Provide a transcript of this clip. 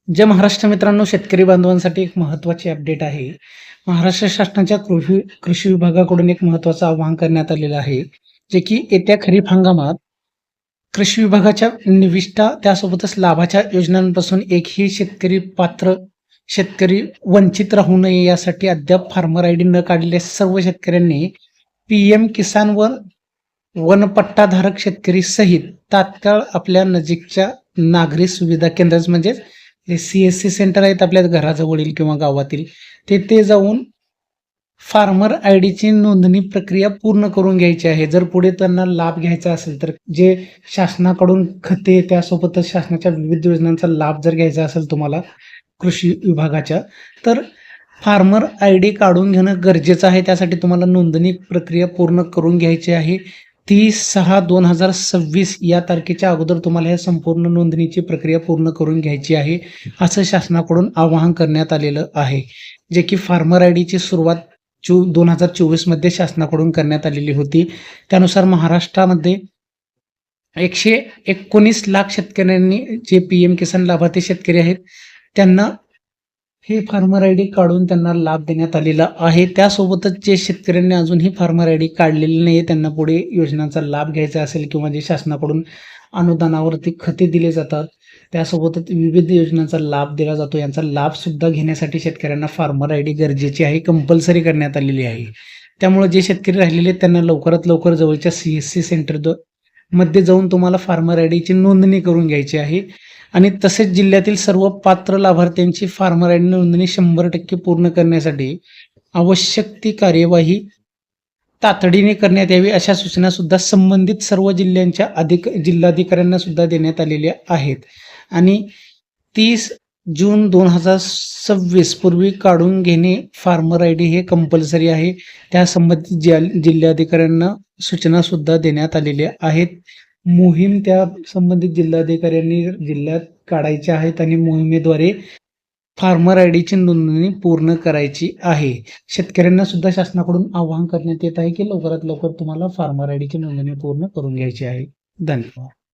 जय महाराष्ट्र मित्रांनो, शेतकरी बांधवांसाठी एक महत्त्वाची अपडेट आहे. महाराष्ट्र शासनाच्या कृषी विभागाकडून एक महत्त्वाचं आवाहन करण्यात आलेलं आहे, जे की येत्या खरीप हंगामात कृषी विभागाच्या निविष्ठा त्यासोबतच लाभाच्या योजनांपासून एकही शेतकरी वंचित राहू नये यासाठी अद्याप फार्मर आयडी न काढलेल्या सर्व शेतकऱ्यांनी पीएम किसान वनपट्टाधारक शेतकरी सहित तात्काळ आपल्या नजीकच्या नागरी सुविधा केंद्र म्हणजे CSC सेंटर आहेत आपल्या घराजवळील किंवा गावातील, तेथे जाऊन फार्मर आयडीची नोंदणी प्रक्रिया पूर्ण करून घ्यायची आहे. जर पुढे त्यांना लाभ घ्यायचा असेल तर जे शासनाकडून खते त्यासोबतच शासनाच्या विविध योजनांचा लाभ जर घ्यायचा असेल तुम्हाला कृषी विभागाच्या, तर फार्मर आयडी काढून घेणं गरजेचं आहे. त्यासाठी तुम्हाला नोंदणी प्रक्रिया पूर्ण करून घ्यायची आहे. 30/6/2026 या तारखेच्या अगोदर तुम्हाला या संपूर्ण नोंदणीची प्रक्रिया पूर्ण करून घ्यायची आहे, असं शासनाकडून आवाहन करण्यात आलेलं आहे. जे की फार्मर आयडीची सुरुवात 2024 शासनाकडून करण्यात आलेली होती. त्यानुसार महाराष्ट्रामध्ये 119 लाख शेतकऱ्यांनी जे PM किसान लाभार्थी शेतकरी आहेत त्यांना हे फार्मर आयडी काढून त्यांना लाभ देण्यात आलेला आहे. त्यासोबतच जे शेतकऱ्यांनी अजूनही फार्मर आयडी काढलेली नाही, त्यांना पुढे योजनांचा लाभ घ्यायचा असेल किंवा जे शासनाकडून अनुदानावरती खते दिले जातात त्यासोबतच विविध योजनांचा लाभ दिला जातो, यांचा लाभ सुद्धा घेण्यासाठी शेतकऱ्यांना फार्मर आयडी गरजेची आहे, कंपल्सरी करण्यात आलेली आहे. त्यामुळे जे शेतकरी राहिलेले आहेत त्यांना लवकरात लवकर जवळच्या CSC सेंटर मध्ये जाऊन तुम्हाला फार्मर आयडीची नोंदणी करून घ्यायची आहे. आणि तसेच जिल्ह्यातील सर्व पात्र लाभार्थ्यांची फार्मर आयडी नोंदणी 100% पूर्ण करण्यासाठी आवश्यक ती कार्यवाही तातडीने करण्यात यावी, अशा सूचना सुद्धा संबंधित सर्व जिल्ह्यांच्या जिल्हाधिकाऱ्यांना सुद्धा देण्यात आलेल्या आहेत. आणि 30 जून 2026 पूर्वी काढून घेणे फार्मर आयडी हे कंपल्सरी आहे. त्या संबंधित जिल्हाधिकाऱ्यांना सूचना सुद्धा देण्यात आलेल्या आहेत. मोहीम त्या संबंधित जिल्हाधिकाऱ्यांनी जिल्ह्यात काढायच्या आहेत आणि मोहिमेद्वारे फार्मर आयडीची नोंदणी पूर्ण करायची आहे. शेतकऱ्यांना सुद्धा शासनाकडून आवाहन करण्यात येत आहे की लवकरात लवकर तुम्हाला फार्मर आयडीची नोंदणी पूर्ण करून घ्यायची आहे. धन्यवाद.